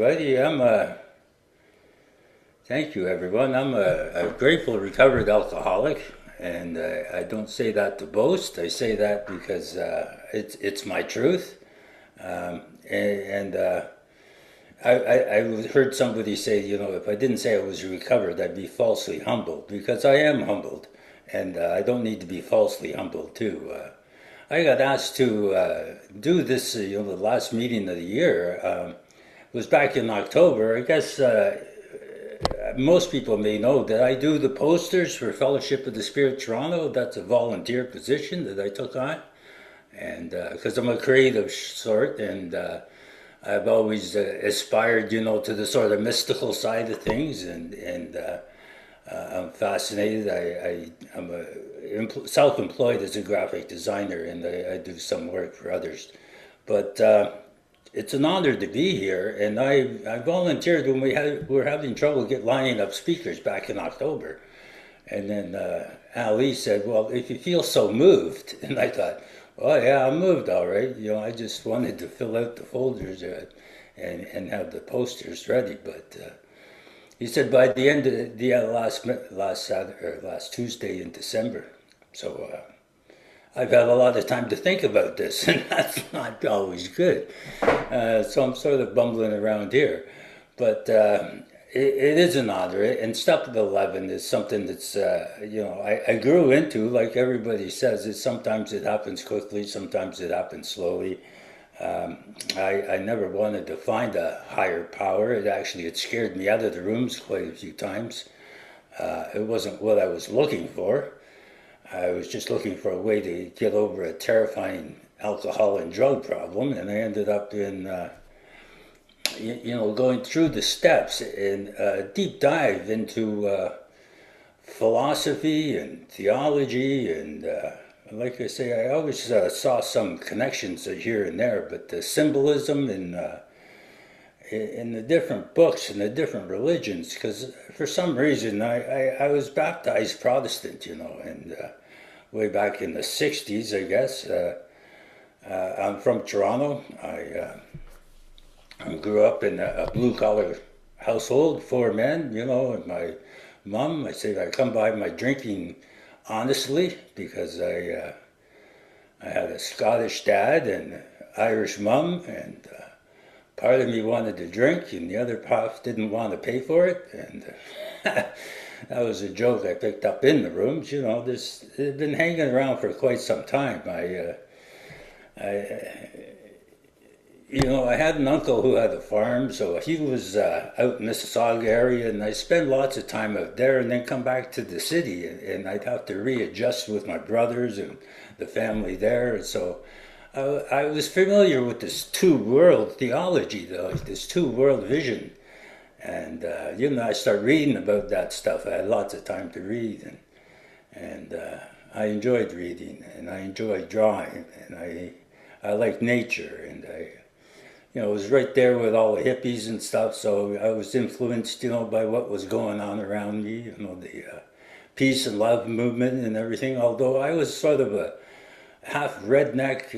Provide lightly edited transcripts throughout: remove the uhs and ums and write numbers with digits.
everybody. Thank you, everyone. I'm a grateful, recovered alcoholic, and I don't say that to boast. I say that because it's my truth. And I heard somebody say, if I didn't say I was recovered, I'd be falsely humbled, because I am humbled, and I don't need to be falsely humbled too. I got asked to do this, the last meeting of the year. It was back in October. I guess most people may know that I do the posters for Fellowship of the Spirit Toronto. That's a volunteer position that I took on, and because I'm a creative sort, and I've always aspired, to the sort of mystical side of things, and I'm fascinated. I'm self-employed as a graphic designer, and I do some work for others. But it's an honor to be here, and I volunteered when we were having trouble lining up speakers back in October. And then Ali said, well, if you feel so moved, and I thought, oh yeah, I'm moved all right. I just wanted to fill out the folders and have the posters ready. But he said by the end of the last Tuesday in December. So I've had a lot of time to think about this, and that's not always good. So I'm sort of bumbling around here. But it is an honor, and Step 11 is something that's, I grew into, like everybody says. Sometimes it happens quickly, sometimes it happens slowly. I never wanted to find a higher power. It scared me out of the rooms quite a few times. It wasn't what I was looking for. I was just looking for a way to get over a terrifying alcohol and drug problem, and I ended up in going through the steps and a deep dive into philosophy and theology, and like I say, I always saw some connections here and there, but the symbolism in the different books and the different religions, because for some reason I was baptized Protestant, and way back in the 60s, I guess. I'm from Toronto. I grew up in a blue-collar household, 4 men, and my mom. I come by my drinking honestly, because I had a Scottish dad and an Irish mom, and part of me wanted to drink, and the other half didn't want to pay for it, and that was a joke I picked up in the rooms. This had been hanging around for quite some time. I had an uncle who had a farm, so he was out in the Mississauga area, and I spent lots of time out there and then come back to the city, and I'd have to readjust with my brothers and the family there. And so I was familiar with this two-world theology, though, this two-world vision. And, I started reading about that stuff. I had lots of time to read, and I enjoyed reading, and I enjoyed drawing, and I like nature, and I was right there with all the hippies and stuff, so I was influenced, by what was going on around me, the peace and love movement and everything, although I was sort of a half redneck,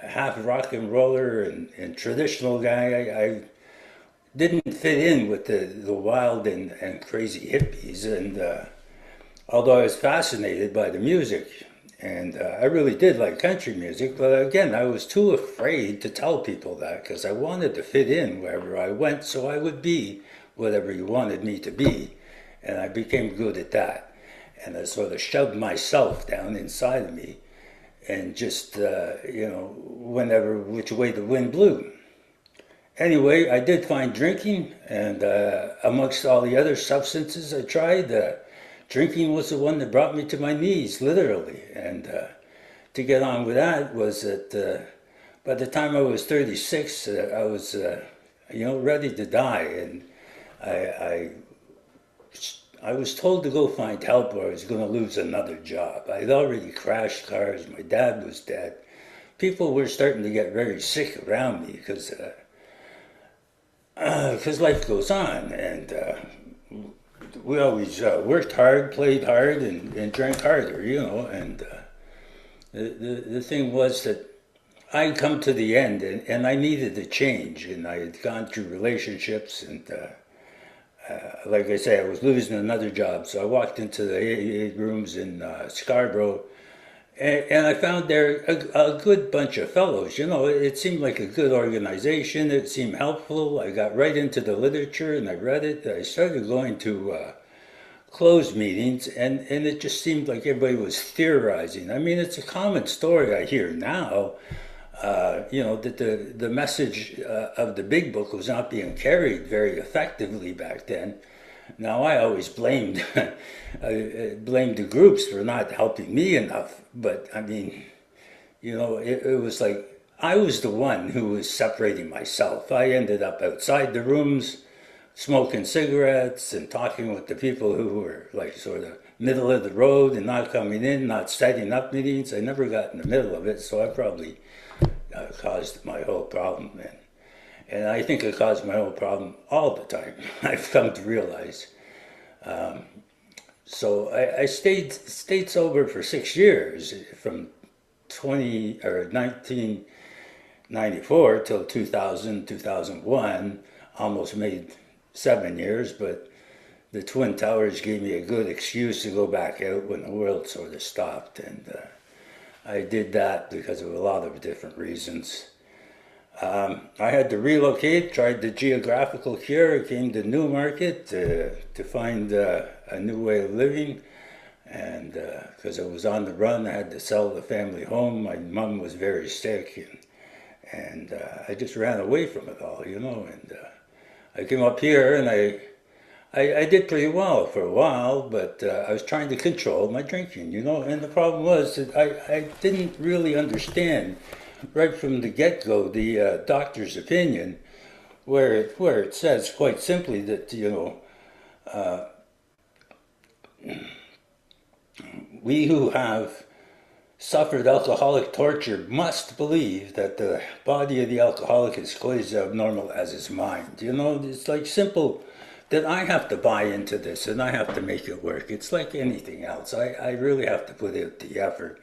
half rock and roller and traditional guy. I didn't fit in with the wild and crazy hippies, and although I was fascinated by the music, and I really did like country music, but again, I was too afraid to tell people that, because I wanted to fit in wherever I went, so I would be whatever you wanted me to be, and I became good at that, and I sort of shoved myself down inside of me, and just, whenever which way the wind blew. Anyway, I did find drinking, and amongst all the other substances I tried, drinking was the one that brought me to my knees, literally. And to get on with that was that by the time I was 36, I was, ready to die, and I was told to go find help, or I was going to lose another job. I'd already crashed cars. My dad was dead. People were starting to get very sick around me, because life goes on, and we always worked hard, played hard, and drank harder, and the thing was that I come to the end, and I needed a change, and I had gone through relationships, and like I say, I was losing another job, so I walked into the AA rooms in Scarborough, and I found there a good bunch of fellows. You know, it seemed like a good organization. It seemed helpful. I got right into the literature, and I read it. I started going to closed meetings, and it just seemed like everybody was theorizing. I mean, it's a common story I hear now. You know, that the message of the big book was not being carried very effectively back then. Now, I always blamed I blamed the groups for not helping me enough, but I mean, you know, it was like I was the one who was separating myself. I ended up outside the rooms, smoking cigarettes and talking with the people who were like sort of middle of the road and not coming in, not setting up meetings. I never got in the middle of it, so I probably caused my whole problem. And I think it caused my whole problem all the time. I've come to realize. So I stayed sober for 6 years, from 1994 till 2000, 2001. Almost made 7 years, but the Twin Towers gave me a good excuse to go back out when the world sort of stopped, and I did that because of a lot of different reasons. I had to relocate, tried the geographical cure, came to Newmarket to find a new way of living, and because I was on the run, I had to sell the family home. My mom was very sick, and I just ran away from it all, you know, and I came up here, and I did pretty well for a while, but I was trying to control my drinking, you know, and the problem was that I didn't really understand right from the get-go the doctor's opinion, where it says quite simply that, you know, we who have suffered alcoholic torture must believe that the body of the alcoholic is quite as abnormal as his mind. You know, it's like simple that I have to buy into this and I have to make it work. It's like anything else. I really have to put out the effort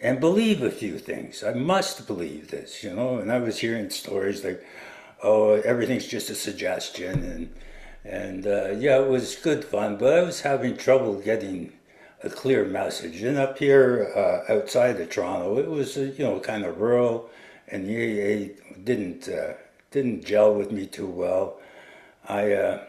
and believe a few things. I must believe this, you know. And I was hearing stories like, oh, everything's just a suggestion, and yeah, it was good fun, but I was having trouble getting a clear message. And up here outside of Toronto, it was you know, kind of rural, and the AA didn't gel with me too well. I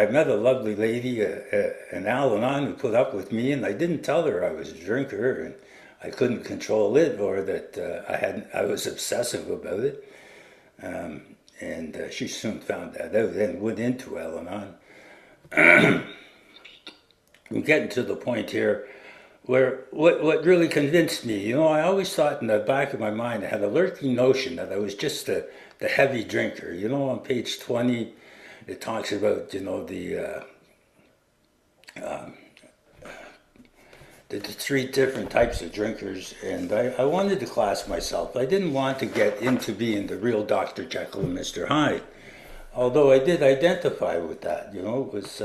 met a lovely lady, an Al-Anon, who put up with me, and I didn't tell her I was a drinker and I couldn't control it, or that I was obsessive about it. And she soon found that out and went into Al-Anon. I'm getting to the point here where what really convinced me, you know, I always thought in the back of my mind, I had a lurking notion that I was just the heavy drinker. You know, on page 20, it talks about, you know, the three different types of drinkers, and I wanted to class myself. I didn't want to get into being the real Dr. Jekyll and Mr. Hyde, although I did identify with that, you know. It was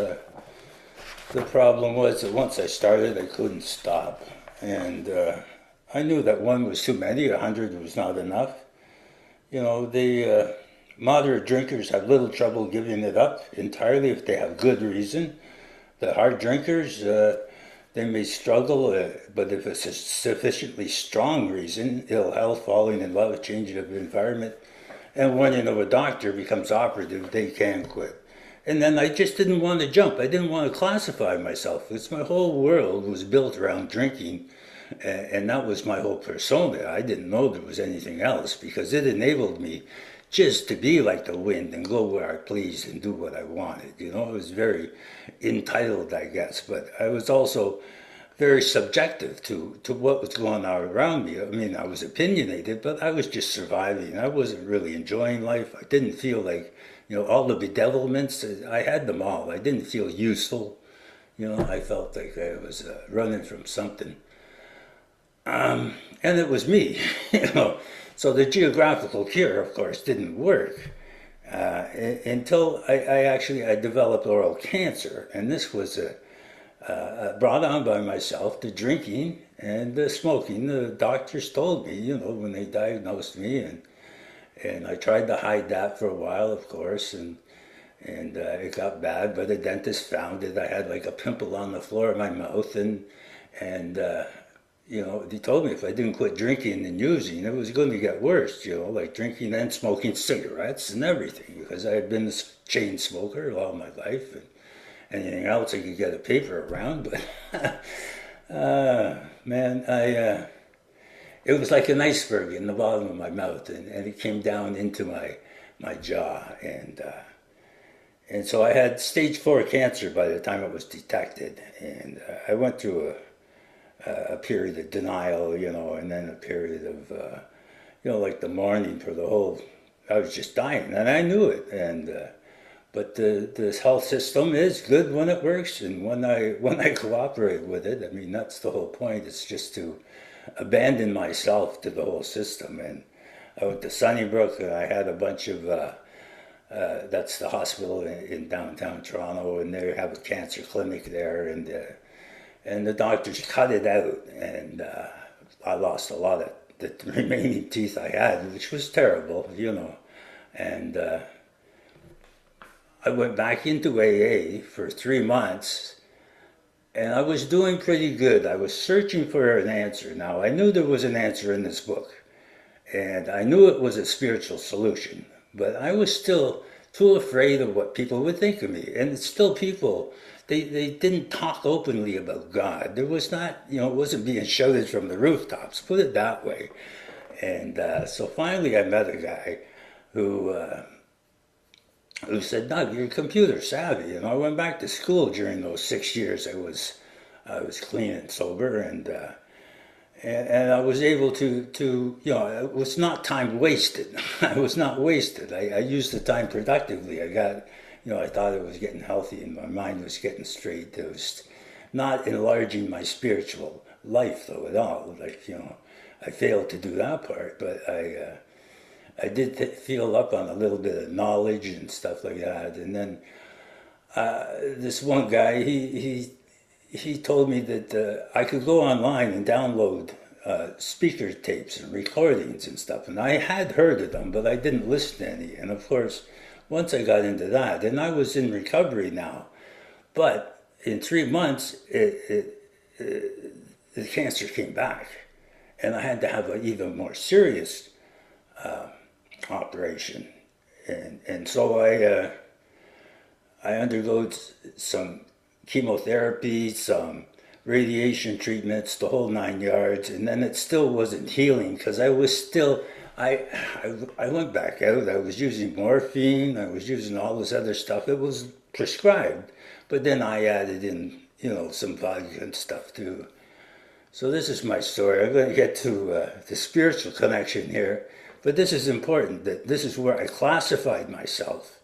the problem was that once I started, I couldn't stop, and I knew that one was too many, 100 was not enough. You know, the moderate drinkers have little trouble giving it up entirely if they have good reason. The hard drinkers, they may struggle, but if it's a sufficiently strong reason, ill health, falling in love, changing of environment, and when, you know, a doctor becomes operative, they can quit. And then I just didn't want to jump. I didn't want to classify myself. It's my whole world was built around drinking, and that was my whole persona. I didn't know there was anything else because it enabled me just to be like the wind and go where I pleased and do what I wanted. You know, I was very entitled, I guess, but I was also very subjective to what was going on around me. I mean, I was opinionated, but I was just surviving. I wasn't really enjoying life. I didn't feel like, you know, all the bedevilments, I had them all. I didn't feel useful. You know, I felt like I was running from something. And it was me, you know. So the geographical cure, of course, didn't work until I developed oral cancer. And this was brought on by myself, the drinking, And smoking, the doctors told me, when they diagnosed me, and I tried to hide that for a while, of course, and it got bad. But the dentist found it. I had like a pimple on the floor of my mouth, and they told me if I didn't quit drinking and using, it was going to get worse. Like drinking and smoking cigarettes and everything, because I had been a chain smoker all my life, and anything else I could get a paper around. But man, it was like an iceberg in the bottom of my mouth, and it came down into my jaw, and so I had stage 4 cancer by the time it was detected, and I went through a period of denial, and then a period of like the mourning for the whole. I was just dying, and I knew it, but the health system is good when it works, and when I cooperate with it. I mean, that's the whole point. It's just to abandon myself to the whole system. And I went to Sunnybrook, and I had a bunch of that's the hospital in downtown Toronto, and they have a cancer clinic there, and the doctors cut it out, and I lost a lot of the remaining teeth I had, which was terrible, and I went back into AA for 3 months, and I was doing pretty good. I was searching for an answer. Now, I knew there was an answer in this book, and I knew it was a spiritual solution, but I was still too afraid of what people would think of me. And it's still people, they didn't talk openly about God. There was not, it wasn't being shouted from the rooftops, put it that way. And so finally I met a guy who said, "Doug, you're computer savvy." And I went back to school during those 6 years. I was clean and sober, and I was able to it was not time wasted. I was not wasted. I used the time productively. I got, I thought I was getting healthy, and my mind was getting straight. It was not enlarging my spiritual life, though, at all. Like, I failed to do that part, but I did feel up on a little bit of knowledge and stuff like that. And then this one guy, he told me that I could go online and download speaker tapes and recordings and stuff. And I had heard of them, but I didn't listen to any. And of course, once I got into that, and I was in recovery now, but in 3 months, the cancer came back. And I had to have an even more serious operation. And so I underwent some chemotherapy, some radiation treatments, the whole 9 yards, and then it still wasn't healing, because I was still, I went back out. I was using morphine, I was using all this other stuff. It was prescribed, but then I added in, some vodka and stuff too. So this is my story. I'm going to get to the spiritual connection here, but this is important, that this is where I classified myself.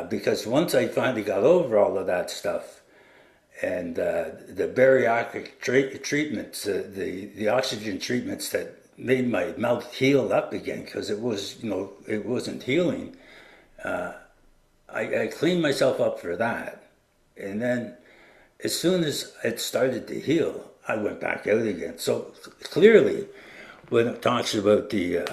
Because once I finally got over all of that stuff, and the bariatric treatments, the oxygen treatments that made my mouth heal up again, because it was, it wasn't healing, I cleaned myself up for that. And then as soon as it started to heal, I went back out again. So clearly, when it talks about the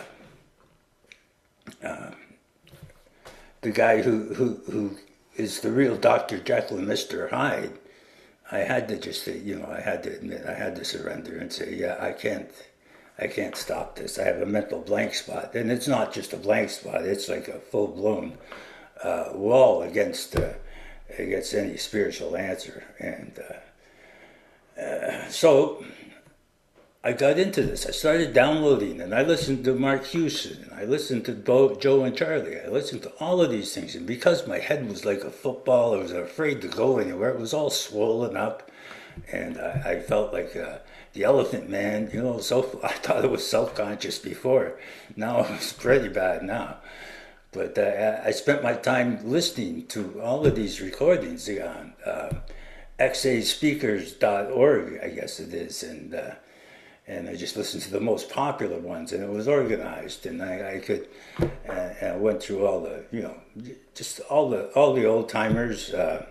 guy who is the real Dr. Jekyll and Mr. Hyde, I had to just say, I had to admit, I had to surrender and say, yeah, I can't stop this. I have a mental blank spot. And it's not just a blank spot, it's like a full-blown wall against any spiritual answer. And so I got into this. I started downloading, and I listened to Mark Houston, and I listened to Joe and Charlie. I listened to all of these things, and because my head was like a football, I was afraid to go anywhere. It was all swollen up, and I felt like the Elephant Man. So I thought it was self-conscious before. Now it's pretty bad now. But I spent my time listening to all of these recordings on xaspeakers.org, I guess it is, and I just listened to the most popular ones, and it was organized, and I went through all the, just all the old timers. I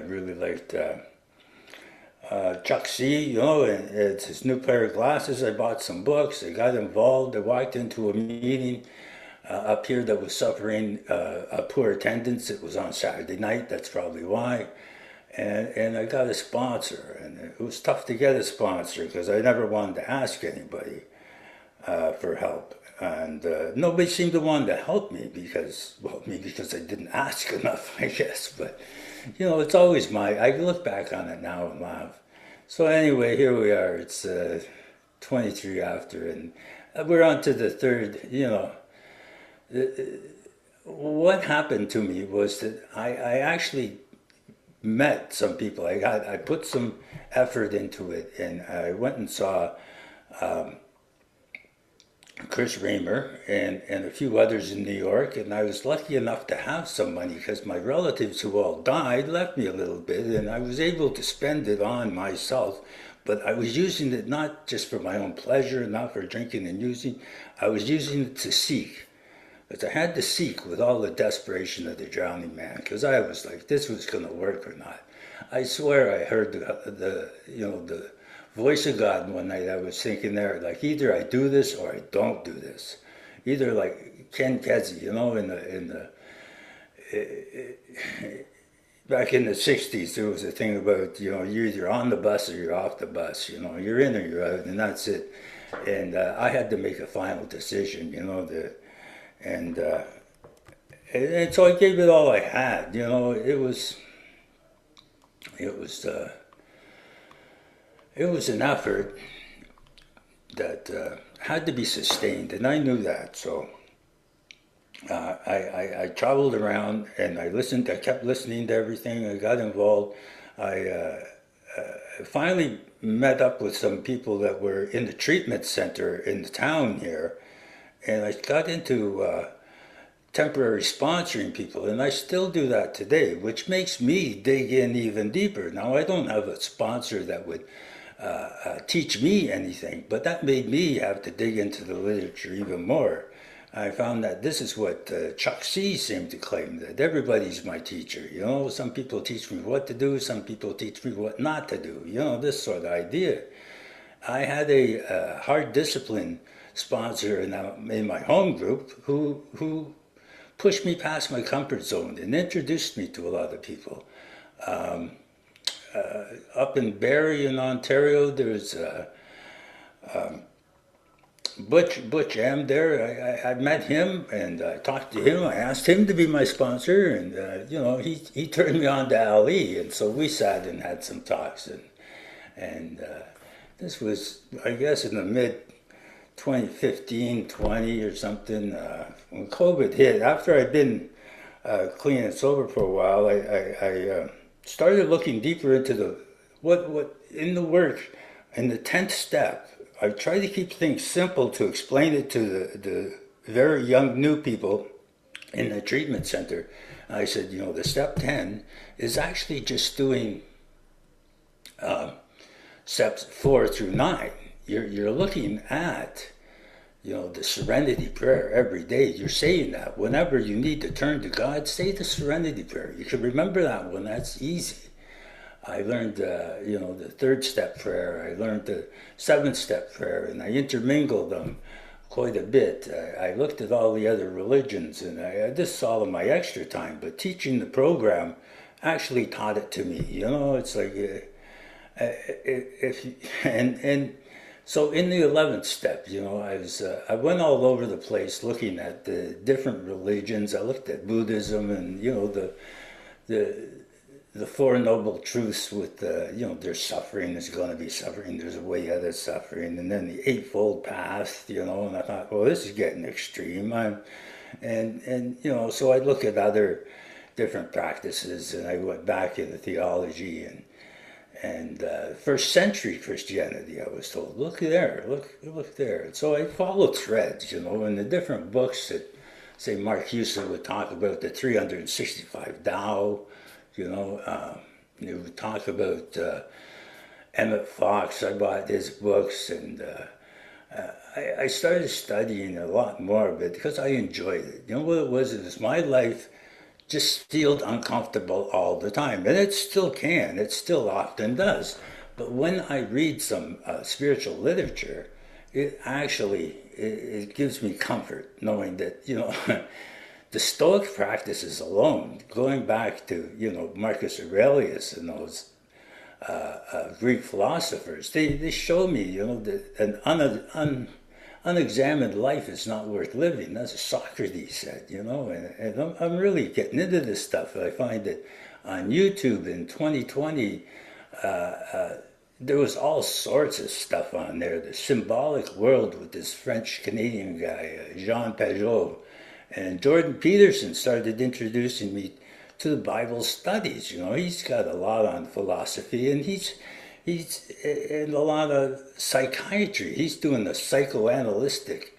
really liked Chuck C, you know, and it's his new pair of glasses. I bought some books. I got involved. I walked into a meeting up here that was suffering a poor attendance. It was on Saturday night. That's probably why. And I got a sponsor, and it was tough to get a sponsor because I never wanted to ask anybody for help. And nobody seemed to want to help me because, well, maybe because I didn't ask enough, I guess. But, you know, it's always I look back on it now and laugh. So anyway, here we are. It's 23 after, and we're on to the third, you know. What happened to me was that I actually met some people. I put some effort into it, and I went and saw Chris Raymer and a few others in New York, and I was lucky enough to have some money because my relatives who all died left me a little bit, and I was able to spend it on myself. But I was using it not just for my own pleasure, not for drinking and using. I was using it to seek. But I had to seek with all the desperation of the drowning man, because I was like, this was going to work or not. I swear I heard the voice of God one night. I was thinking there, like, either I do this or I don't do this. Either like Ken Kesey, you know, back in the 60s, there was a thing about, you know, you're either on the bus or you're off the bus, you know, you're in or you're out, and that's it. And I had to make a final decision, you know, and so I gave it all I had, you know. It was an effort that had to be sustained, and I knew that. So I traveled around and I listened. I kept listening to everything. I got involved. I finally met up with some people that were in the treatment center in the town here, and I got into temporary sponsoring people, and I still do that today, which makes me dig in even deeper. Now, I don't have a sponsor that would teach me anything, but that made me have to dig into the literature even more. I found that this is what Chuck C seemed to claim, that everybody's my teacher. You know, some people teach me what to do, some people teach me what not to do. You know, this sort of idea. I had a hard discipline sponsor in my home group who pushed me past my comfort zone and introduced me to a lot of people. Up in Barrie in Ontario, there's Butch M there. I met him and I talked to him. I asked him to be my sponsor, and you know, he turned me on to Ali, and so we sat and had some talks, and this was, I guess, in the mid 2015, 20 or something, when COVID hit. After I'd been clean and sober for a while, I started looking deeper into what in the work, in the 10th step. I try to keep things simple to explain it to the very young new people in the treatment center. I said, you know, the step 10 is actually just doing steps 4 through 9. You're looking at, you know, the serenity prayer every day. You're saying that whenever you need to turn to God, say the serenity prayer. You can remember that one. That's easy. I learned, you know, the 3rd step prayer. I learned the 7th step prayer, and I intermingled them quite a bit. I looked at all the other religions, and this is all in my extra time. But teaching the program actually taught it to me. You know, it's like so in the 11th step, you know, I went all over the place looking at the different religions. I looked at Buddhism and, you know, the Four Noble Truths with, you know, there's suffering, there's going to be suffering, there's a way out of suffering, and then the Eightfold Path, you know, and I thought, well, this is getting extreme. And you know, so I look at other different practices, and I went back into theology and first century Christianity. I was told, look there, look there. And so I followed threads, you know, in the different books that, say, Mark Houston would talk about the 365 Tao. You know, he would talk about Emmett Fox. I bought his books, and I started studying a lot more of it because I enjoyed it. You know what it was? It was my life just felt uncomfortable all the time, and it still can. It still often does. But when I read some spiritual literature, it gives me comfort knowing that, the Stoic practices alone, going back to, Marcus Aurelius and those Greek philosophers, they show me, that unexamined life is not worth living. That's what Socrates said, and I'm really getting into this stuff. I find that on YouTube in 2020, there was all sorts of stuff on there. The Symbolic World with this French-Canadian guy, Jean Pajot. And Jordan Peterson started introducing me to the Bible studies. He's got a lot on philosophy, and he's in a lot of psychiatry. He's doing the psychoanalytic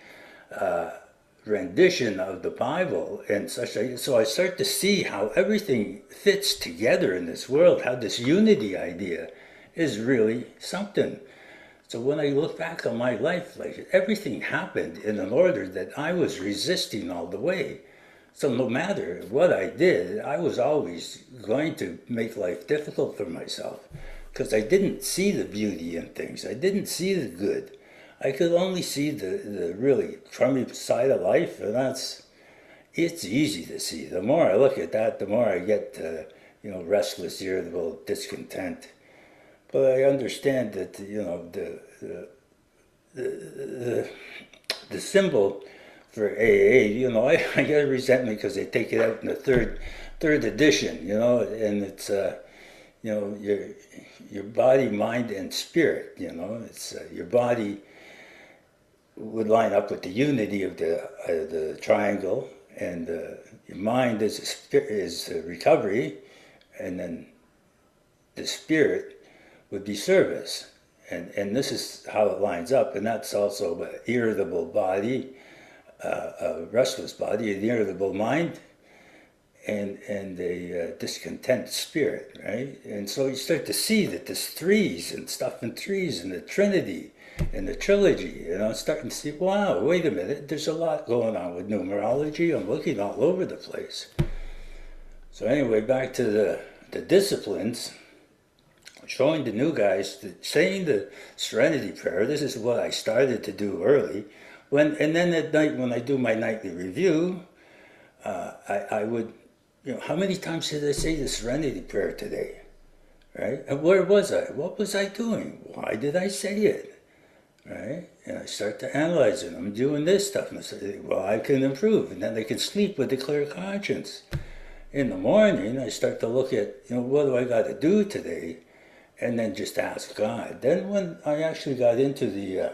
rendition of the Bible and such. So I start to see how everything fits together in this world, how this unity idea is really something. So when I look back on my life, like everything happened in an order that I was resisting all the way. So no matter what I did, I was always going to make life difficult for myself because I didn't see the beauty in things. I didn't see the good. I could only see the really crummy side of life, and it's easy to see. The more I look at that, the more I get, restless, irritable, discontent. But I understand that the symbol for AA, I get a resentment because they take it out in the third edition, and it's your body, mind, and spirit. It's your body would line up with the unity of the triangle, and your mind is recovery, and then the spirit would be service. And this is how it lines up, and that's also an irritable body, a restless body, an irritable mind, and a discontent spirit, right? And so you start to see that there's threes and stuff in threes and the Trinity and the trilogy, starting to see, wow, wait a minute, there's a lot going on with numerology. I'm looking all over the place. So anyway, back to the disciplines. Showing the new guys, saying the Serenity Prayer. This is what I started to do early. And then at night, when I do my nightly review, I would, how many times did I say the Serenity Prayer today? Right? And where was I? What was I doing? Why did I say it? Right? And I start to analyze it. I'm doing this stuff. And I say, well, I can improve. And then I can sleep with a clear conscience. In the morning, I start to look at, what do I got to do today? And then just ask God. Then when I actually got into the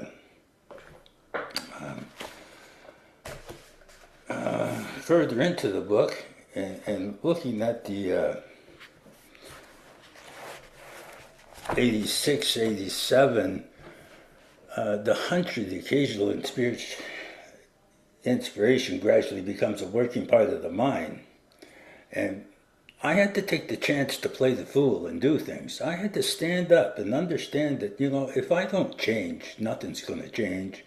further into the book and looking at the 86, 87, the hunt for the occasional inspiration gradually becomes a working part of the mind. And I had to take the chance to play the fool and do things. I had to stand up and understand that, if I don't change, nothing's going to change.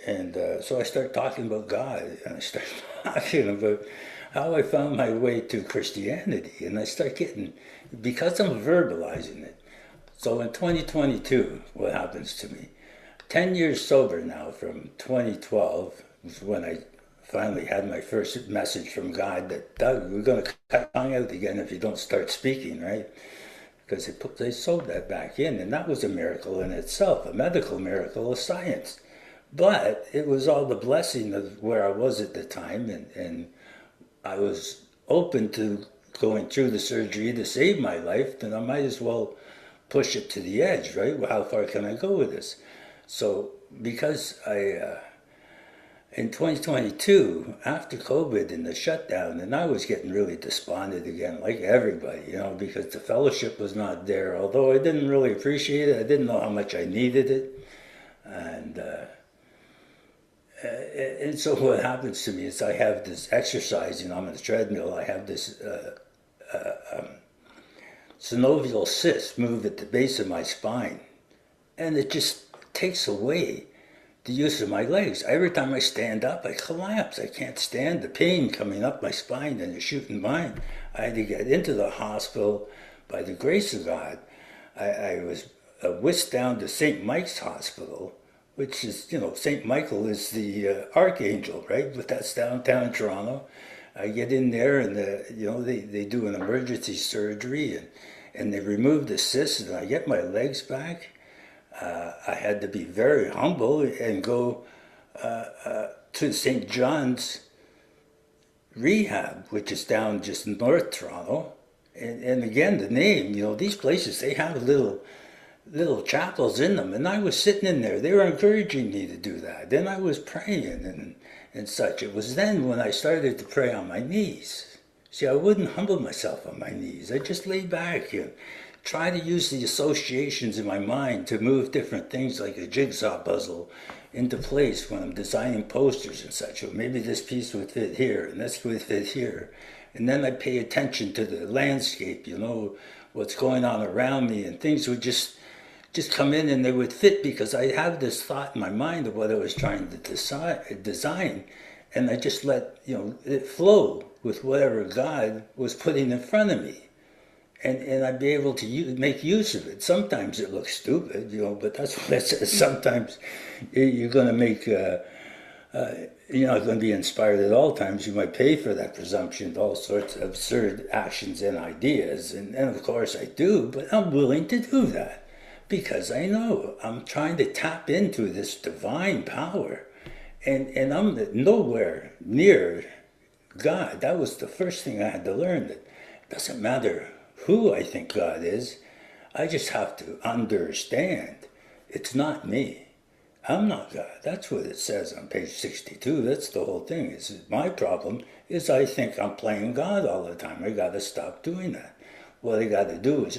And so I start talking about God, and I start talking about how I found my way to Christianity. And I start getting, because I'm verbalizing it. So in 2022, what happens to me? 10 years sober now from 2012 was when I finally had my first message from God that, Doug, we're going to cut tongue out again if you don't start speaking, right? Because they sewed that back in, and that was a miracle in itself, a medical miracle of science. But it was all the blessing of where I was at the time, and I was open to going through the surgery to save my life, then I might as well push it to the edge, right? Well, how far can I go with this? So because in 2022, after COVID and the shutdown, and I was getting really despondent again, like everybody, because the fellowship was not there. Although I didn't really appreciate it, I didn't know how much I needed it. And so what happens to me is I have this exercise, I'm on the treadmill, I have this synovial cyst move at the base of my spine. And it just takes away the use of my legs. Every time I stand up, I collapse. I can't stand the pain coming up my spine and the shooting mine. I had to get into the hospital. By the grace of God, I was whisked down to St. Mike's Hospital, which is, St. Michael is the archangel, right? But that's downtown Toronto. I get in there and, they do an emergency surgery and they remove the cyst and I get my legs back. I had to be very humble and go to St. John's Rehab, which is down just north Toronto. And again, the name, these places, they have little chapels in them. And I was sitting in there. They were encouraging me to do that. Then I was praying and such. It was then when I started to pray on my knees. See, I wouldn't humble myself on my knees. I just lay back and try to use the associations in my mind to move different things like a jigsaw puzzle into place when I'm designing posters and such. Or maybe this piece would fit here and this would fit here. And then I pay attention to the landscape, what's going on around me, and things would just come in and they would fit because I have this thought in my mind of what I was trying to design, and I just let it flow with whatever God was putting in front of me, and I'd be able to make use of it. Sometimes it looks stupid, but that's what it says. Sometimes you're going to make. You're not going to be inspired at all times. You might pay for that presumption with all sorts of absurd actions and ideas. And of course I do, but I'm willing to do that because I know I'm trying to tap into this divine power. And I'm nowhere near God. That was the first thing I had to learn, that it doesn't matter who I think God is. I just have to understand it's not me. I'm not God. That's what it says on page 62. That's the whole thing. My problem is I think I'm playing God all the time. I got to stop doing that. What I got to do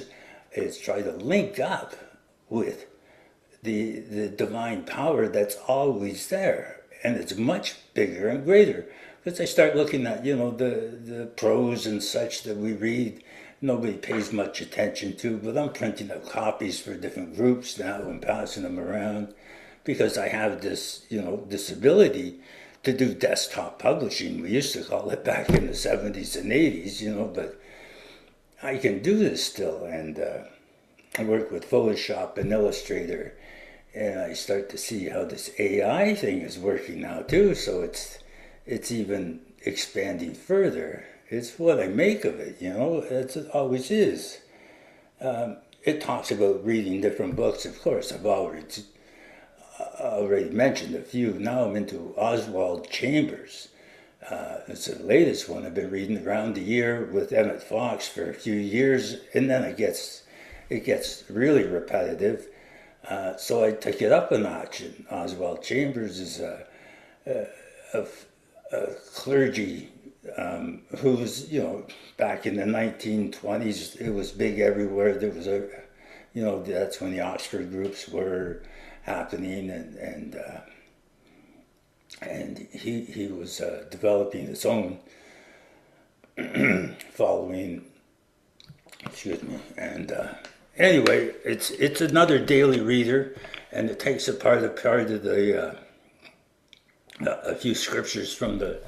is try to link up with the divine power that's always there. And it's much bigger and greater. Because I start looking at, the prose and such that we read, nobody pays much attention to, but I'm printing up copies for different groups now and passing them around. Because I have this, this ability to do desktop publishing. We used to call it back in the 70s and 80s, but I can do this still. And I work with Photoshop and Illustrator, and I start to see how this AI thing is working now too. So it's even expanding further. It's what I make of it, It always is. It talks about reading different books. Of course, I've already mentioned a few. Now I'm into Oswald Chambers. It's the latest one I've been reading around the year with Emmett Fox for a few years, and then it gets really repetitive. So I took it up a notch. And Oswald Chambers is a clergy who was, back in the 1920s. It was big everywhere. There was that's when the Oxford groups were happening, and he was developing his own following. Excuse me. And anyway, it's another daily reader, and it takes apart a part of a few scriptures from the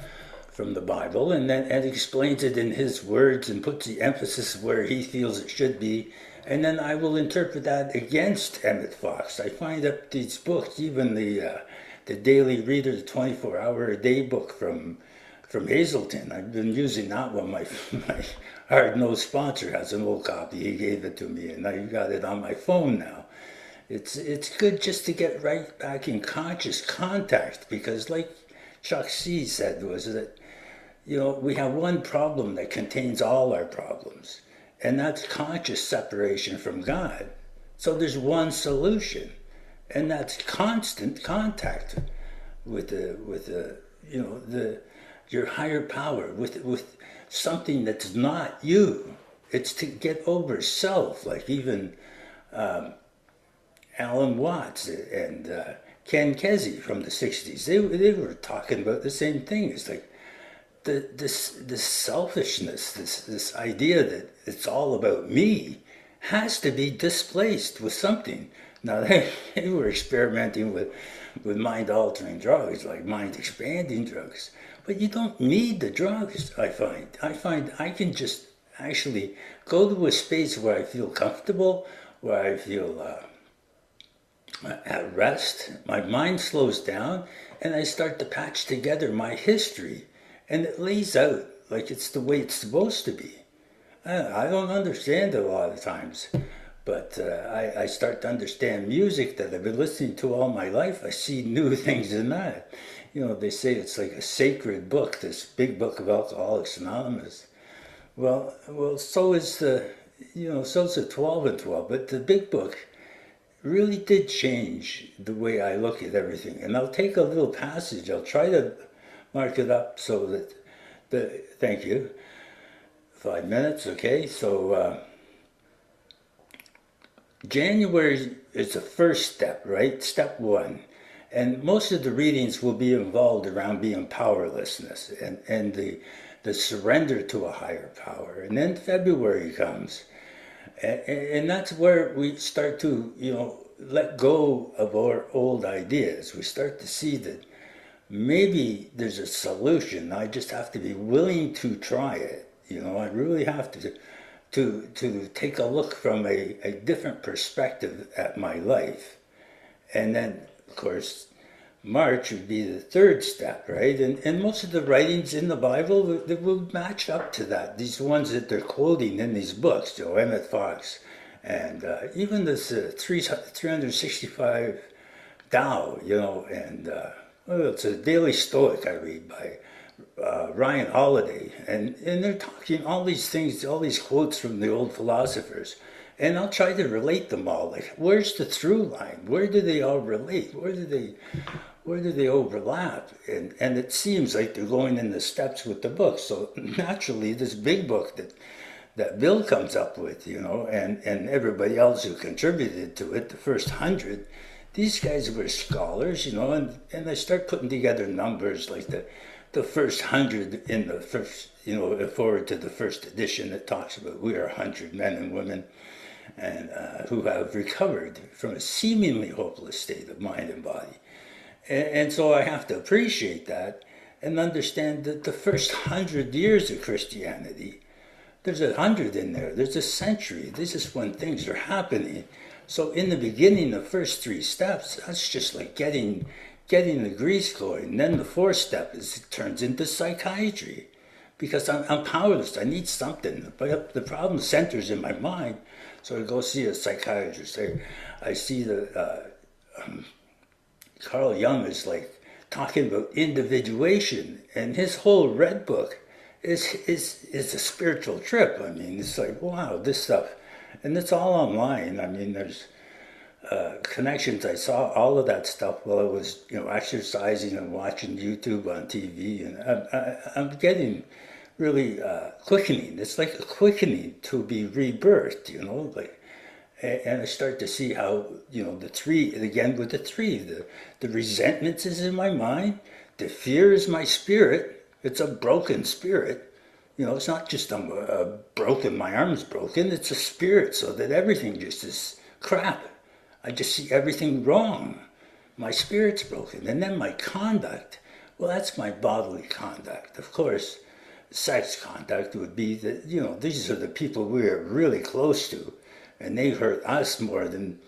Bible, and then explains it in his words and puts the emphasis where he feels it should be. And then I will interpret that against Emmett Fox. I find that these books, even the Daily Reader, the 24-hour-a-day book from Hazelton, I've been using that one. My hard-nosed sponsor has an old copy. He gave it to me, and I got it on my phone now. It's good just to get right back in conscious contact, because like Chuck C said, was that, we have one problem that contains all our problems. And that's conscious separation from God. So there's one solution, and that's constant contact with your higher power, with something that's not you. It's to get over self, like even Alan Watts and Ken Kesey from the 60s. They were talking about the same thing. It's like this selfishness, this idea that it's all about me, has to be displaced with something. Now they were experimenting with mind-altering drugs, like mind-expanding drugs, but you don't need the drugs. I find I can just actually go to a space where I feel comfortable, where I feel at rest. My mind slows down, and I start to patch together my history, and it lays out like it's the way it's supposed to be. I don't understand it a lot of times, but I start to understand music that I've been listening to all my life. I see new things in that. You know, they say it's like a sacred book, this big book of Alcoholics Anonymous. Well, so is the, so is the 12 and 12, but the big book really did change the way I look at everything. And I'll take a little passage. I'll try to mark it up so that thank you. 5 minutes, okay? So January is the first step, right? Step one. And most of the readings will be involved around being powerlessness and the surrender to a higher power. And then February comes. And that's where we start to, let go of our old ideas. We start to see that maybe there's a solution. I just have to be willing to try it. I really have to take a look from a different perspective at my life. And then, of course, March would be the third step, right? And most of the writings in the Bible that will match up to that. These ones that they're quoting in these books, Emmett Fox, and even this 365 Tao, and it's a Daily Stoic I read by Ryan Holiday, and they're talking all these things, all these quotes from the old philosophers, and I'll try to relate them all. Like, where's the through line? Where do they all relate? Where do they overlap? And it seems like they're going in the steps with the book. So naturally, this big book that Bill comes up with, and everybody else who contributed to it, the first 100, these guys were scholars, and I start putting together numbers like the first 100 in the first, forward to the first edition that talks about we are 100 men and women and who have recovered from a seemingly hopeless state of mind and body. And so I have to appreciate that and understand that the first 100 years of Christianity, there's 100 in there, there's a century. This is when things are happening. So in the beginning, the first 3 steps, that's just like getting the grease going. Then the 4th step it turns into psychiatry because I'm powerless. I need something. But the problem centers in my mind. So I go see a psychiatrist. I see Carl Jung is like talking about individuation, and his whole red book is a spiritual trip. I mean, it's like, wow, this stuff. And it's all online. I mean, there's connections. I saw all of that stuff while I was, exercising and watching YouTube on TV, and I'm getting really quickening. It's like a quickening to be rebirthed, and I start to see how, the 3, again with the 3, the resentments is in my mind, the fear is my spirit. It's a broken spirit. It's not just I'm broken, my arm's broken, it's a spirit, so that everything just is crap. I just see everything wrong. My spirit's broken. And then my conduct, well, that's my bodily conduct. Of course, sex conduct would be that, these are the people we're really close to, and they hurt us more than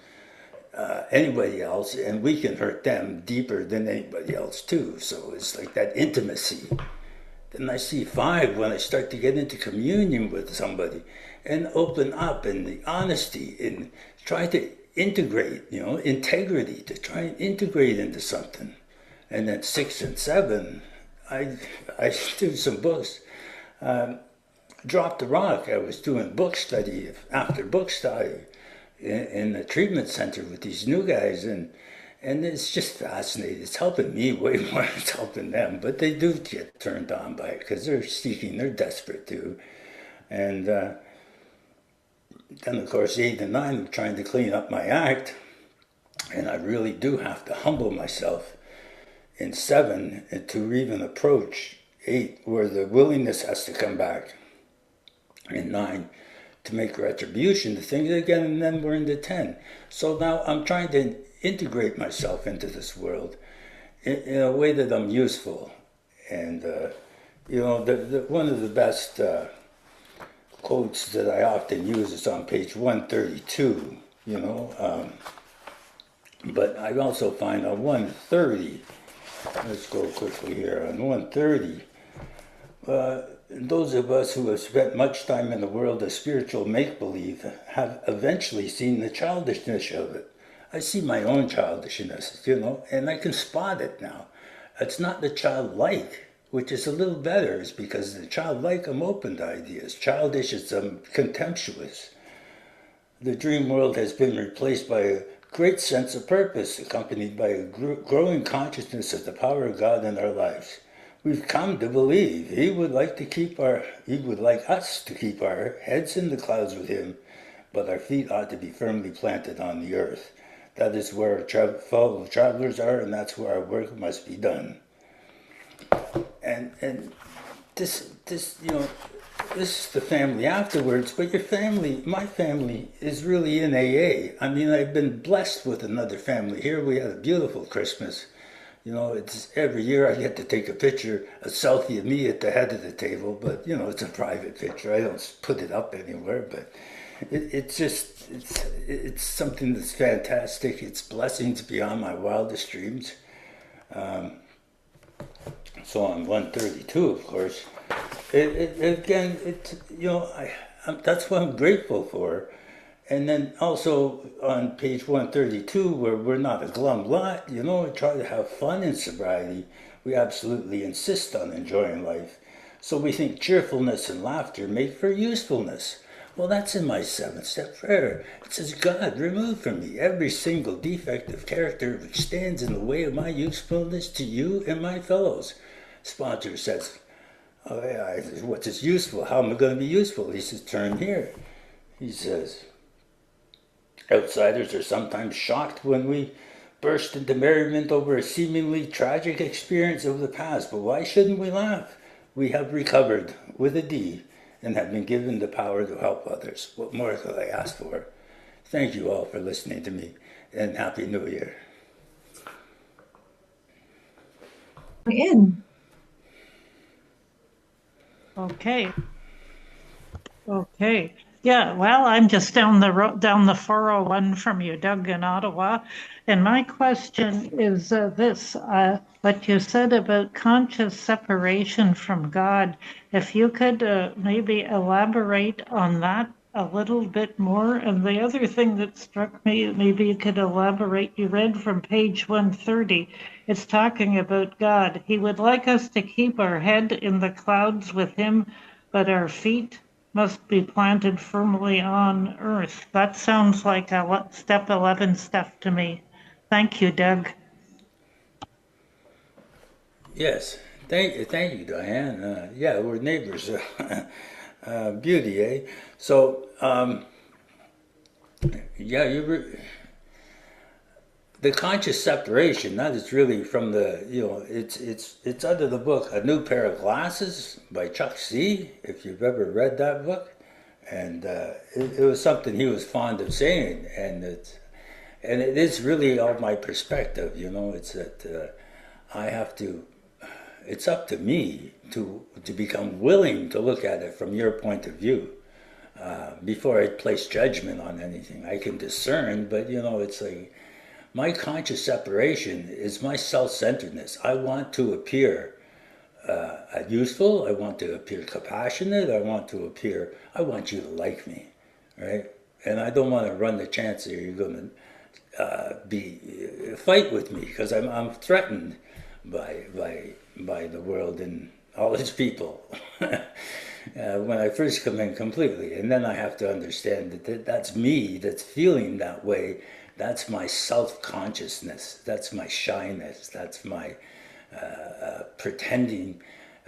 anybody else, and we can hurt them deeper than anybody else too. So it's like that intimacy. Then I see 5 when I start to get into communion with somebody and open up, and the honesty and try to integrate, integrity, to try and integrate into something. And then 6 and 7, I do some books. Drop the Rock, I was doing book study after book study in the treatment center with these new guys, and it's just fascinating. It's helping me way more than it's helping them, but they do get turned on by it because they're seeking, they're desperate too. And then, of course, 8 and 9, I'm trying to clean up my act, and I really do have to humble myself in 7 and to even approach 8, where the willingness has to come back, in 9, to make retribution to things again, and then we're into 10. So now I'm trying to integrate myself into this world in a way that I'm useful. And, one of the best quotes that I often use is on page 132. you know. But I also find on 130, let's go quickly here, on 130, those of us who have spent much time in the world of spiritual make-believe have eventually seen the childishness of it. I see my own childishness, you know, and I can spot it now. It's not the childlike, which is a little better, is because the childlike, I'm open to ideas. Childish is contemptuous. The dream world has been replaced by a great sense of purpose, accompanied by a growing consciousness of the power of God in our lives. We've come to believe He would like us to keep our heads in the clouds with Him, but our feet ought to be firmly planted on the earth. That is where our fellow travelers are, and that's where our work must be done. And this you know, this is the family afterwards, but your family, my family, is really in AA. I mean, I've been blessed with another family here. We had a beautiful Christmas. You know, it's every year I get to take a picture, a selfie of me at the head of the table, but, you know, it's a private picture. I don't put it up anywhere, but it's something that's fantastic. It's blessings beyond my wildest dreams. So on 132, of course, that's what I'm grateful for. And then also on page 132, where we're not a glum lot, you know, we try to have fun in sobriety. We absolutely insist on enjoying life. So we think cheerfulness and laughter make for usefulness. Well, that's in my 7-step prayer. It says, God, remove from me every single defect of character which stands in the way of my usefulness to you and my fellows. Sponsor says, oh, yeah, what's this useful? How am I going to be useful? He says, turn here. He says, outsiders are sometimes shocked when we burst into merriment over a seemingly tragic experience of the past. But why shouldn't we laugh? We have recovered with a D and have been given the power to help others. What more could I ask for? Thank you all for listening to me, and Happy New Year. In. Okay. Yeah, well, I'm just down the 401 from you, Doug, in Ottawa. And my question is this, what you said about conscious separation from God, if you could maybe elaborate on that a little bit more. And the other thing that struck me, maybe you could elaborate, you read from page 130, it's talking about God. He would like us to keep our head in the clouds with Him, but our feet must be planted firmly on earth. That sounds like a step 11 stuff to me. Thank you, Doug. Yes, thank you, Diane. Yeah, we're neighbors. Beauty, eh? So, yeah, the conscious separation. That is really from the, you know, it's under the book A New Pair of Glasses by Chuck C. If you've ever read that book, and it was something he was fond of saying, and it is really all my perspective. You know, it's that I have to. It's up to me to become willing to look at it from your point of view before I place judgment on anything. I can discern, but you know, it's like my conscious separation is my self-centeredness. I want to appear useful. I want to appear compassionate. I want you to like me, right? And I don't want to run the chance that you're going to fight with me, because I'm threatened by the world and all its people when I first come in completely. And then I have to understand that that's me that's feeling that way. That's my self-consciousness. That's my shyness. That's my pretending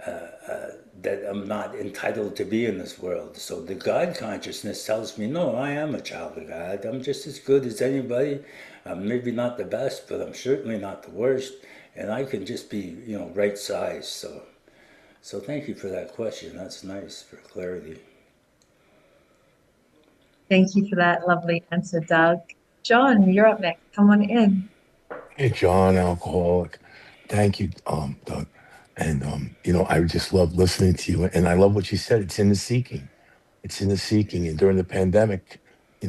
that I'm not entitled to be in this world. So the God consciousness tells me, no, I am a child of God. I'm just as good as anybody. I'm maybe not the best, but I'm certainly not the worst. And I can just be, you know, right size. So thank you for that question. That's nice for clarity. Thank you for that lovely answer, Doug. John, you're up next. Come on in. Hey, John, alcoholic. Thank you, Doug. And I just love listening to you. And I love what you said. It's in the seeking. It's in the seeking. And during the pandemic,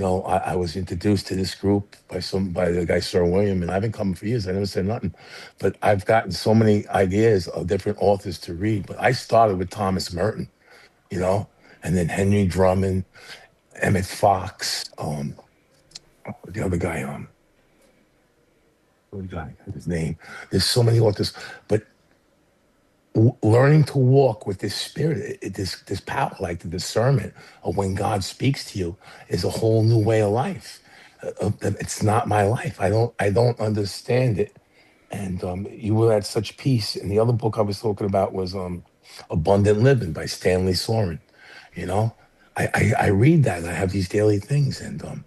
I was introduced to this group by the guy Sir William, and I've been coming for years. I never said nothing, but I've gotten so many ideas of different authors to read. But I started with Thomas Merton, you know, and then Henry Drummond, Emmett Fox, the other guy, what guy, his name. There's so many authors, but learning to walk with this spirit, this power, like the discernment of when God speaks to you, is a whole new way of life. It's not my life. I don't understand it. And you will at such peace. And the other book I was talking about was Abundant Living by Stanley Soren. You know, I read that and I have these daily things. And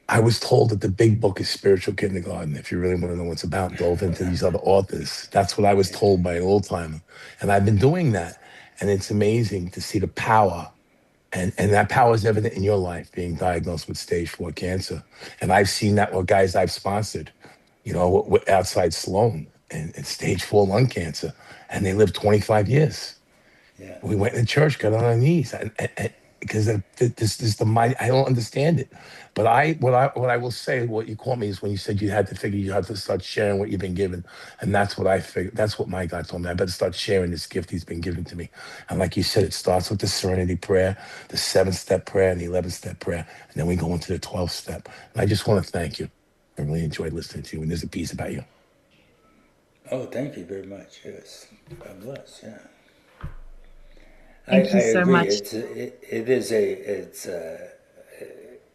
I was told that the big book is spiritual kindergarten. If you really want to know what's about, delve into these other authors. That's what I was told by an old timer. And I've been doing that. And it's amazing to see the power. And that power is evident in your life, being diagnosed with stage 4 cancer. And I've seen that with guys I've sponsored, outside Sloan and stage 4 lung cancer. And they lived 25 years. Yeah. We went in church, got on our knees, because this is the mind. I don't understand it, but what I will say, what you called me is when you said you had to figure, you had to start sharing what you've been given, and that's what I figured. That's what my God told me. I better start sharing this gift He's been given to me. And like you said, it starts with the Serenity Prayer, the 7-step prayer, and the 11-step prayer, and then we go into the 12-step. And I just want to thank you. I really enjoyed listening to you, and there's a piece about you. Oh, thank you very much. Yes, God bless. Yeah. Thank I you so agree. much.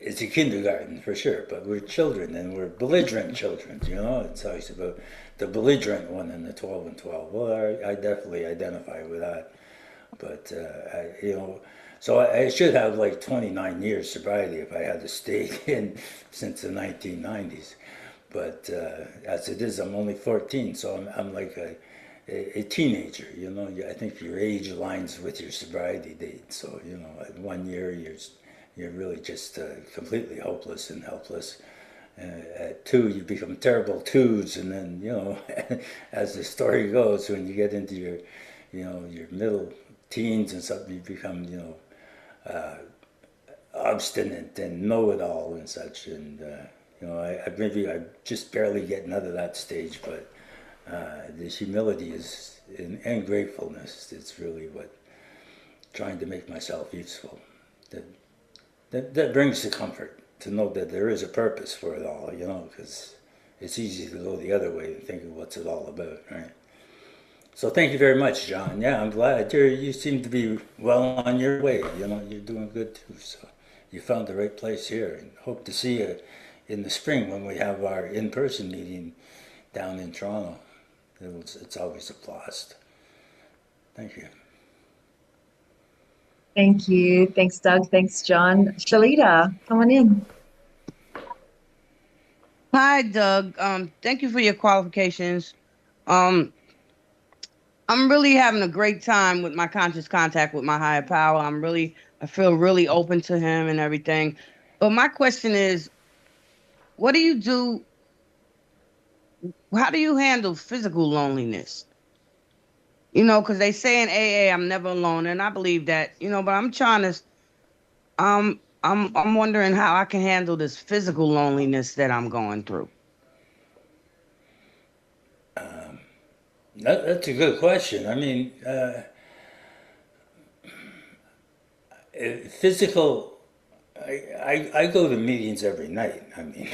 It's a kindergarten for sure, but we're children and we're belligerent children. It talks about the belligerent one in the 12 and 12. Well, I definitely identify with that. But so I should have like 29 years sobriety if I had stayed in since the 1990s. But as it is, I'm only 14, so I'm like a teenager. I think your age aligns with your sobriety date. So at 1 year you're really just completely hopeless and helpless. At 2 you become terrible twos, and then as the story goes, when you get into your middle teens and stuff, you become obstinate and know-it-all and such. And I just barely getting out of that stage, but the humility and gratefulness. It's really what trying to make myself useful. That brings the comfort to know that there is a purpose for it all. Because it's easy to go the other way and think of what's it all about, right? So thank you very much, John. Yeah, I'm glad you seem to be well on your way. You're doing good too. So you found the right place here, and hope to see you in the spring when we have our in-person meeting down in Toronto. It's always a blast. Thank you. Thank you. Thanks, Doug. Thanks, John. Shalita, come on in. Hi, Doug. Thank you for your qualifications. Um, I'm really having a great time with my conscious contact with my higher power. I feel really open to him and everything. But my question is, what do you do? How do you handle physical loneliness? Because they say in AA, I'm never alone, and I believe that. But I'm trying to. I'm wondering how I can handle this physical loneliness that I'm going through. That's a good question. I mean, physical. I go to meetings every night. I mean,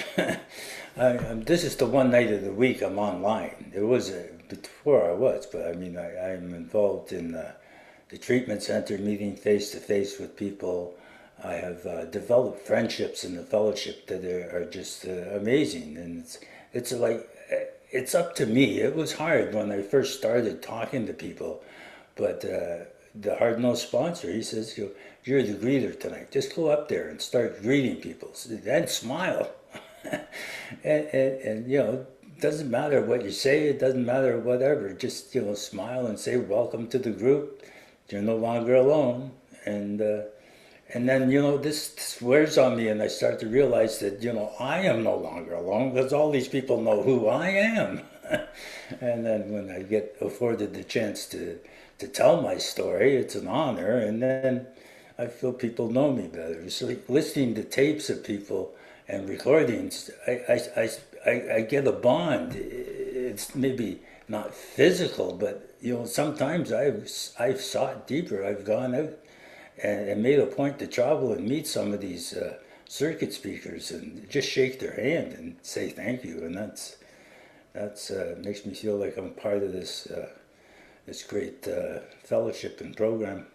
this is the one night of the week I'm online. It was before I was, but I mean, I'm involved in the treatment center, meeting face to face with people. I have developed friendships in the fellowship that are just amazing, and it's like it's up to me. It was hard when I first started talking to people, but the hard-nosed sponsor, he says, you're the greeter tonight. Just go up there and start greeting people and smile. and it doesn't matter what you say. It doesn't matter whatever. Just, smile and say, welcome to the group. You're no longer alone. And then, this wears on me, and I start to realize that, I am no longer alone because all these people know who I am. And then when I get afforded the chance to tell my story, it's an honor. And then I feel people know me better. It's like listening to tapes of people and recordings. I get a bond. It's maybe not physical, but sometimes I've sought deeper. I've gone out and made a point to travel and meet some of these circuit speakers and just shake their hand and say thank you. And that's makes me feel like I'm part of this great fellowship and program.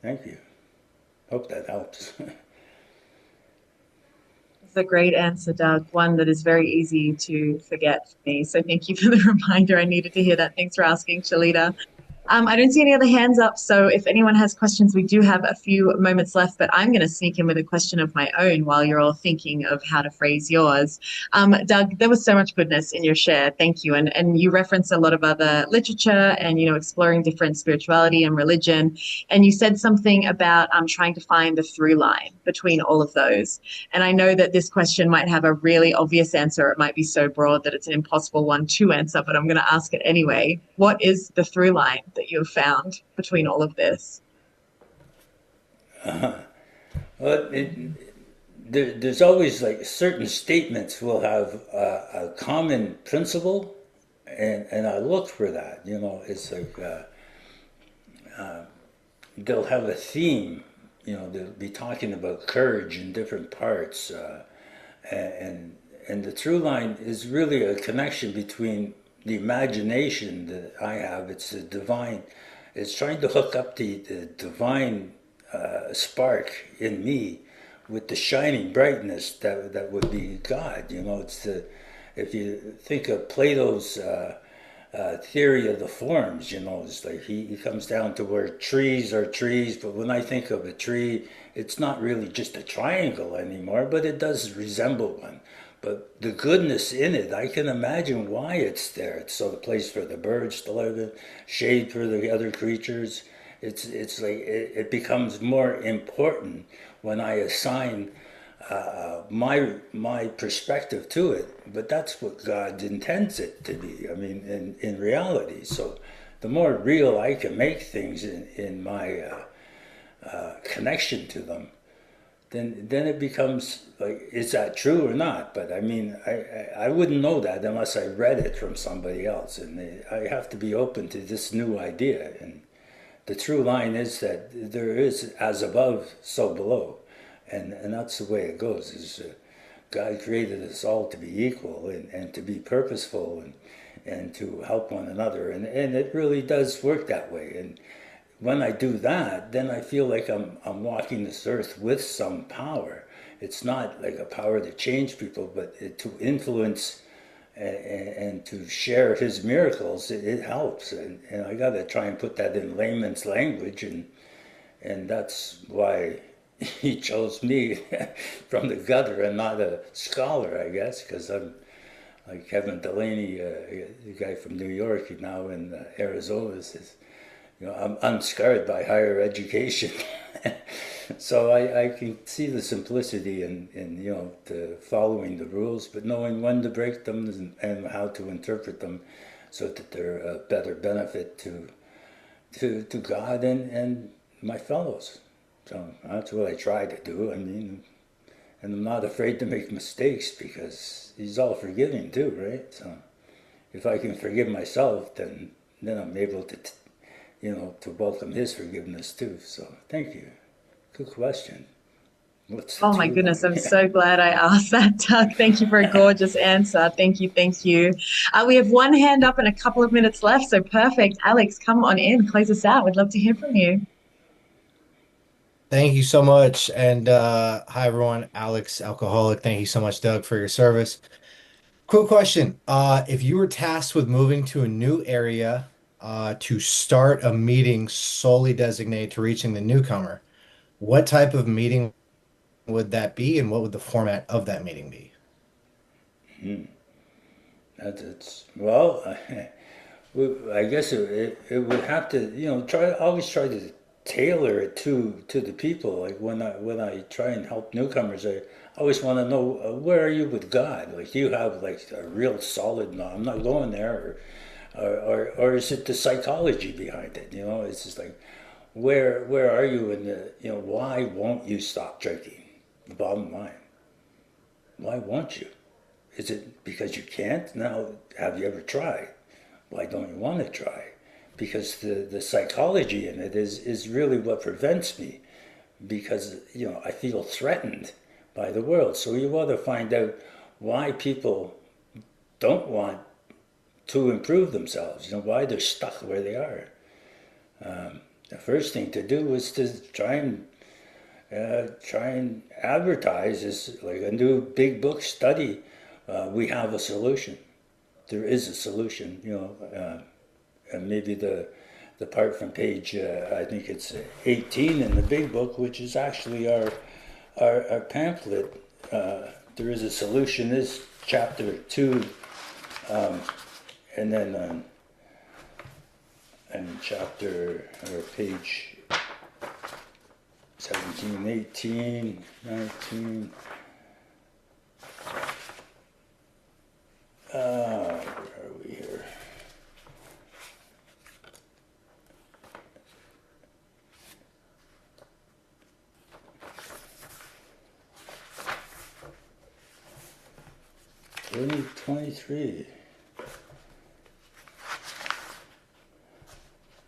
Thank you. Hope that helps. It's a great answer, Doug. One that is very easy to forget for me. So thank you for the reminder. I needed to hear that. Thanks for asking, Shalita. I don't see any other hands up. So if anyone has questions, we do have a few moments left, but I'm going to sneak in with a question of my own while you're all thinking of how to phrase yours. Doug, there was so much goodness in your share. Thank you. And you referenced a lot of other literature and, exploring different spirituality and religion. And you said something about trying to find the through line between all of those. And I know that this question might have a really obvious answer. It might be so broad that it's an impossible one to answer, but I'm going to ask it anyway. What is the through line that you've found between all of this? Well, there's always like certain statements will have a common principle, and I look for that. It's like they'll have a theme. They'll be talking about courage in different parts, and the through line is really a connection between the imagination that I have. It's the divine. It's trying to hook up the divine spark in me with the shining brightness that would be God. If you think of Plato's theory of the forms, it's like he comes down to where trees are trees, but when I think of a tree, it's not really just a triangle anymore, but it does resemble one. But the goodness in it, I can imagine why it's there. It's so the place for the birds to live in, shade for the other creatures. It's like it becomes more important when I assign my perspective to it. But that's what God intends it to be. I mean, in reality. So the more real I can make things in my connection to them, then it becomes like, is that true or not? But I mean, I wouldn't know that unless I read it from somebody else. And I have to be open to this new idea. And the true line is that there is as above, so below. And that's the way it goes. Is God created us all to be equal and to be purposeful and to help one another. And it really does work that way. And when I do that, then I feel like I'm walking this earth with some power. It's not like a power to change people, but to influence and to share his miracles. It helps, and I got to try and put that in layman's language, and that's why he chose me from the gutter and not a scholar, I guess, because I'm like Kevin Delaney, the guy from New York, now in Arizona, says, I'm unscarred by higher education. So I can see the simplicity in the following the rules, but knowing when to break them and how to interpret them so that they're a better benefit to God and my fellows. So that's what I try to do. I mean, and I'm not afraid to make mistakes because he's all forgiving too, right? So if I can forgive myself, then I'm able to to welcome his forgiveness too. So thank you. Good question. Oh my goodness, I'm so glad I asked that, Doug. Thank you for a gorgeous answer. Thank you, thank you. We have one hand up and a couple of minutes left, so perfect. Alex, come on in, close us out. We'd love to hear from you. Thank you so much. And hi, everyone. Alex, alcoholic. Thank you so much, Doug, for your service. Quick question. If you were tasked with moving to a new area to start a meeting solely designated to reaching the newcomer, what type of meeting would that be, and what would the format of that meeting be? Well, I guess it would have to always try to tailor it to the people. Like when I try and help newcomers, I always want to know where are you with God? Like, do you have like a real solid no, I'm not going there, or is it the psychology behind it? It's just like, where are you in the, why won't you stop drinking? The bottom line. Why won't you? Is it because you can't? Now, have you ever tried? Why don't you want to try? Because the psychology in it is really what prevents me. Because, I feel threatened by the world. So you want to find out why people don't want to improve themselves, why they're stuck where they are. The first thing to do is to try and advertise is like a new big book study. We have a solution. There is a solution, and maybe the part from page, I think it's 18 in the big book, which is actually our pamphlet. There is a solution. Is chapter 2, and then and chapter or page 17, 18, 19. Where are we here? Really, 23.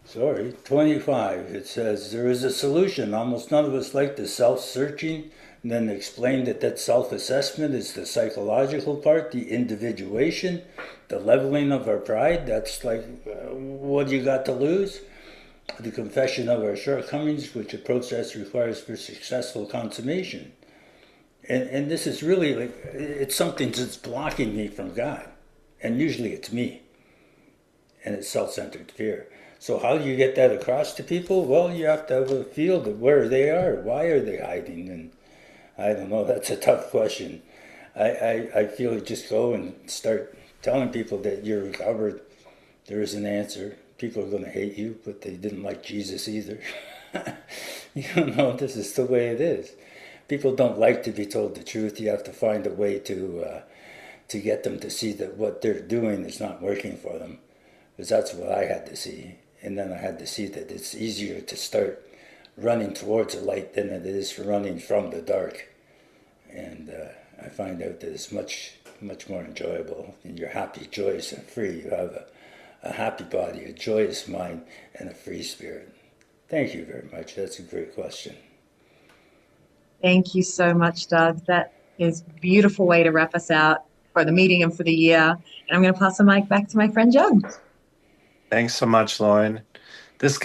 Sorry, 25. It says, there is a solution. Almost none of us like the self-searching, and then explain that self-assessment is the psychological part, the individuation, the leveling of our pride. That's like, what do you got to lose? The confession of our shortcomings, which a process requires for successful consummation. And this is really like, it's something that's blocking me from God. And usually it's me. And it's self-centered fear. So how do you get that across to people? Well, you have to have a field of where they are. Why are they hiding? And I don't know, that's a tough question. I feel just go and start telling people that you're recovered. There is an answer. People are going to hate you, but they didn't like Jesus either. This is the way it is. People don't like to be told the truth. You have to find a way to get them to see that what they're doing is not working for them. Because that's what I had to see. And then I had to see that it's easier to start running towards the light than it is running from the dark. And I find out that it's much, much more enjoyable. And you're happy, joyous, and free. You have a happy body, a joyous mind, and a free spirit. Thank you very much. That's a great question. Thank you so much, Doug. That is a beautiful way to wrap us out for the meeting and for the year. And I'm going to pass the mic back to my friend John. Thanks so much, Lauren.